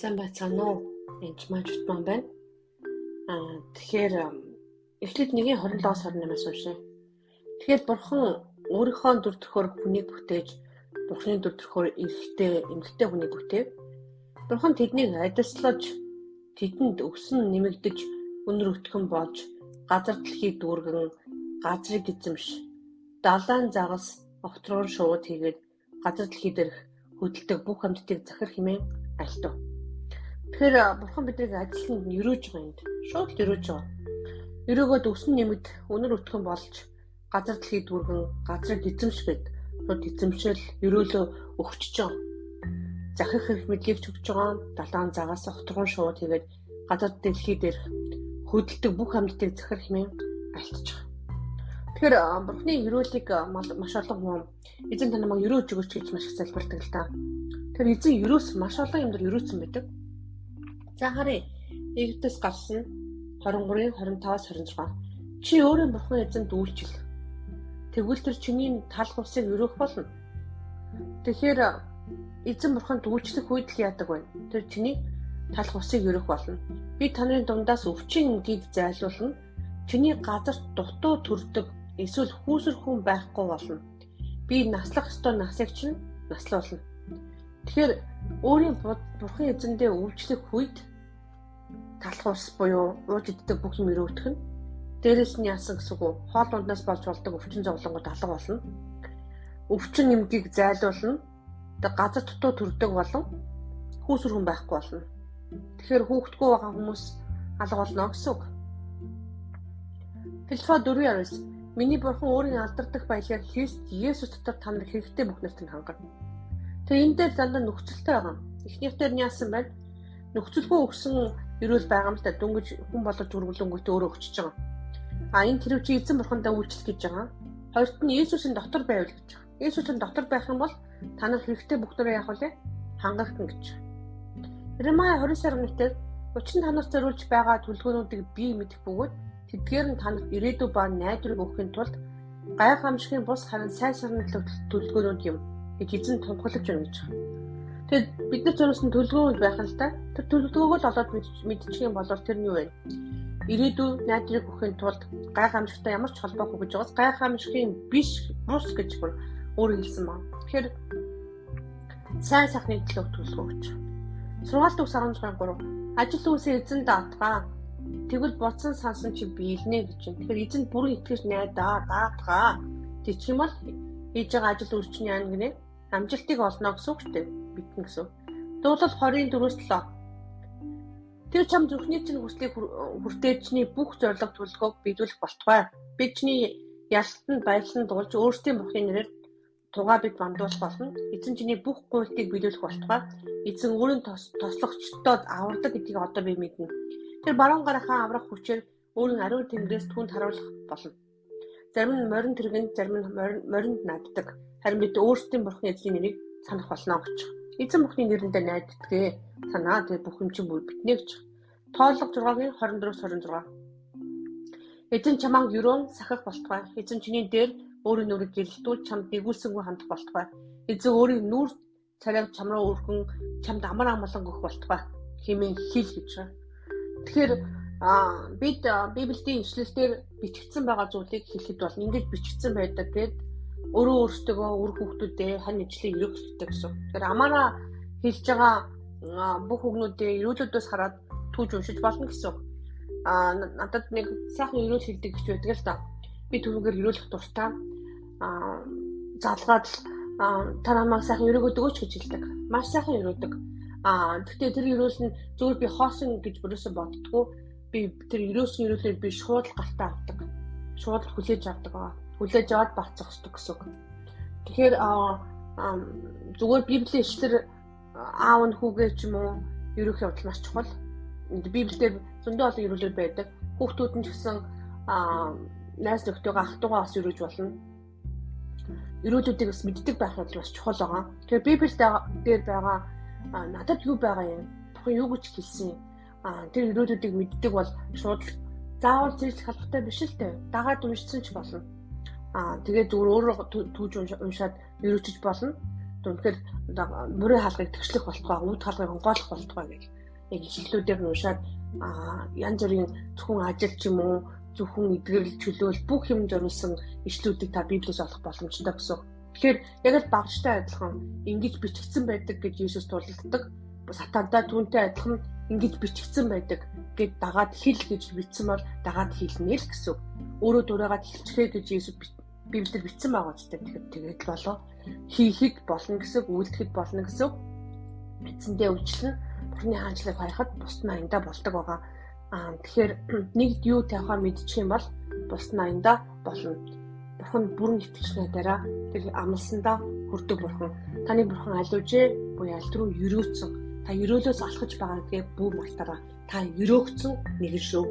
Сайн байцгаана уу? Энд маань Чутман байна. Тэгэхээр Эхлээд 1:27-28-аас уншъя. Тэгэхээр Бурхан өөрийнхөө дүр төрхөөр хүнийг бүтээж, Бурханы дүр төрхөөр эмэгтэй хүнийг бүтээв. Бурхан тэднийг адислаж, тэдэнд өсөн нэмэгдэж, өнөр өтгөн болж, газар дэлхийг дүүргэн, газрыг эзэмш, далайн загас, огтроор шууд хийгээд, газар дэлхий дээрх хөдөлдөг бүх амьтдыг захир хэмээн альтав. Тэгэхээр Бурхан биднийг адилхан өрөөж байгаа юм. Шууд л өрөөж байгаа. Өрөөгөөд өсөн нэмэгд, өнөр өтгөн болж, газар дэлхийг дүүргэн, газрыг эзэмш гэд шууд эзэмшэл өрөөлөө өгчөж байгаа. Захирах их мэдлийг ч өгч байгаа. Далайн загас, огтроор шууд хийгээд, газар дэлхий дээрх хөдөлдөг бүх амьтдыг захир хэмээн альтж байгаа. Тэгэхээр Бурханы өрөөлийг маш олон хүн эзэн та намайг өрөөж өгөөч гэж маш их залбирдаг л та. Тэгэхээр эзэн өрөөс маш олон юмдар өрөөсөн байдаг. За харъя. Египтээс гарсан 23:25-26. Чи өөрөө Бурхан эзэнд үйлчил. Тэгвэл тэр чиний талх усыг өрөөх болно. Тэгэхээр эзэн Бурханд үйлчлэх үед л яадаг вэ? Тэр чиний талх усыг өрөөх болно. Би таны дундаас өвчин эмгийг зайлуулна. Чиний газарт дутуу төрдөг эсвэл хүүсэр хүн байхгүй болно. Би наслах ёстой насыг чинь наслуулна. Тэгэхээр өөрийн Бурхан эзэндээ үйлчлэх үед талх ус буюу ууж иддэг бүх юм өрөөгдөх нь. Дээрээс нь яасан гэсэн үг хоол унднаас болж болдог өвчин зовлонгод алга болно. Өвчин эмгийг зайлуулна. Газар дутуу төрдөг болон хүүсэр хүн байхгүй болно. Тэгэхээр хүүхдгүй байгаа хүмүүс алга болно гэсэн үг. Филиппо 4:19. Миний Бурхан өөрийн алдардаг баялаар Христ Есүс дотор таныг хэрэгтэй бүх нарт нь хангана. Тэгээ энэ дээр дандаа нөхцөлтэй байгаа. Эхнийхтэр нь яасан байна? Нөхцөлгүй өгсөн өрөөл байгаа юм л да. Дүнгиж хүн болгож үргэлжлэнгүүтээ өөрөө өгчөж байгаа. Энэ тэр чи эзэн Бурхандаа үйлчлэх гэж байгаа. Хоёрт нь Есүсийн дотор байвал гэж байгаа. Есүсийн дотор байх юм бол та нар хэрэгтэй бүх төрөө яах вэ? Хангалтна гэж. Иремая 29:1-ээр учир нь танаас зориулж байгаа төлөвлөгөөнүүдийг би мэдэх бөгөөд тэдгээр нь танах ирээдүй ба найдварыг өгөхийн тулд гайхамшигын бус харин сайн санал төлөвлөгөөнүүд юм гэж эзэн тунхаглаж байна гэж байна. Тэгэд бид нар зориулсан төлөвлөгөөнд байх л та. Тэр төлөвлөгөөг л олоод мэдчих юм бол тэр нь юу вэ? Ирээдүй найдварыг өгөхийн тулд гайхамшигтай ямар ч холбоогүй гэж байгаас гайхамшигын биш бус гэж өөрөө хэлсэн байна. Тэгэхээр сайн сайхны төлөв төлөвлөгөө гэж. Сургаалт төгс 16:3. Ажил үйлсээ эзэнд даатгаа. Тэгвэл бодсон сансан чи биелнэ гэж байна. Тэгэхээр эзэнд бүрэн итгэж найдаа даатгаа. Тэгчих юм бол хийж байгаа ажил үйлчний ангины амжилтыг олно гэсэн үг шүү дээ. Битэн гэсэн. Дуулал 24:7. Тэр чам зүрхний чинь хүслийг хүртээчний бүх зориг төлөвлөгөөг биелүүлэх болтугай. Бид чиний ялалтанд баярлан дуулж өөрсдийн Бурханы нэрээр тугаа бид бандуулах болно. Эзэн чиний бүх гуйлтыг биелүүлэх болтугай. Эзэн өөрийн тослогчдод авардаг гэдгийг одоо би мэднэ. Тэр баруун гарынхаа аврах хүчээр өөрийн ариун тэнгэрээс түнд харуулах болно. Зарим нь морин тэргэн, зарим нь моринд нааддаг. Харин бид өөрсдийн Бурханы эзний нэрийг санах болно гэж. Эзэн Бурханы нэрэндээ найддагээ. Санаа тэр бүх юм чинь бүтнэ гэж. Тооллого 6:24-26. Эзэн чамайг юрон сахих болтугай. Эзэн чиний дээр өөрийн нүрийг гэрэлтүүл чамд нэгүүлсэнгүй хандах болтугай. Эзэн өөрийн нүур царайг чам руу өргөн чамд амар амгалан өгөх болтугай. Хэмээн хэл гэж байна. Тэгэхээр бид Библийн ишлэлээр бичигдсэн байгаа зүйлийг хэлэхэд бол ингэж бичигдсэн байдаг гэд өөрөө өөртөө үр хүүхдүүдээ хань ижлийг өргөх хэрэгтэй гэсэн. Тэгэхээр амаараа хэлж байгаа бүх үгнүүдээ эрүүлүүдээс хараад түүж уншиж болно гэсэн. Надад нэг сайхан эрүүл хэлдэг гэж байдаг л да. Би түүгээр эрүүлэх дуртай. Залгаад та намайг сайхан өрөөгөөд өгөөч гэж хэлдэг. Маш сайхан өрөөдөг. Гэхдээ тэр эрүүл нь зүгээр би хоосон гэж бүрээсээ боддгоо. Би тэр эрөөсөн эрүүлээр би шууд гартаа авдаг. Шууд хүлээж авдаг. Хүлээж аваад бацах хэрэгтэй гэсэн. Тэгэхээр зүгээр Библийн ишлэр аав нь хүүгээ ч юм уу ерөөх явдал маш чухал. Библиэр зөндөө олон эрүүлэр байдаг. Хүүхдүүд нь ч гэсэн найз нөхдөйгөө ах トゥ угаас өрөөж болно. Эрүүлүүдийг бас мэддэг байх нь бас чухал байгаа. Тэгэхээр Библиэд дээр байгаа надад юу байгаа юм? Бурхан юу гэж хэлсэн юм? Тэр эрүүлүүдийг мэддэг бол шууд заавал зэрлэх албатай биш л дээ. Дагаад уншсан ч болно. Тэгээд зүгээр өөрөө түүж уншаад өрөөчж болно. Тэгэхээр бүрийн хаалгыг тэгшлэх болтугай, үд хаалгыг онгойлох болтугай гэж яг ишлэлүүдээр нь уншаад янз бүрийн зөвхөн ажил ч юм уу зөвхөн эдгэрэл чөлөөл бүх юм зориулсан ишлүүдийг та Библиэс олох боломжтой гэсэн. Тэгэхээр яг л багштай адилхан ингэж бичигдсэн байдаг гэж Иесус тулалддаг. Сатантай түүнтэй адилхан ингэж бичигдсэн байдаг гэд дагаад хэл гэж бичсэн бол дагаад хэлнэ л гэсэн. Өөрөө дураагаад хэлчихээ гэж Иесус Библиэд бичсэн байгаа ч тэгээд л болоо хийхэд болно гэсэн, үйлдэхэд болно гэсэн. Эцэндээ үйлчлэн Бурхны хаанчлалыг харахад бус наяндаа болдог байгаа. Тэгэхээр нэгд юу тавихаа мэдчих юм бол бус наяндаа болно. Бурхан бүрэн итгэж найдаараа тэр амлсандаа хүрдэг Бурхан. Таны Бурхан аль үжээ буюу аль руу өрөөцсөн. Та өрөөлөөс алхаж байгаа гэдгээ бүр мартаарай. Та өрөөгцөн нэгэн шүү.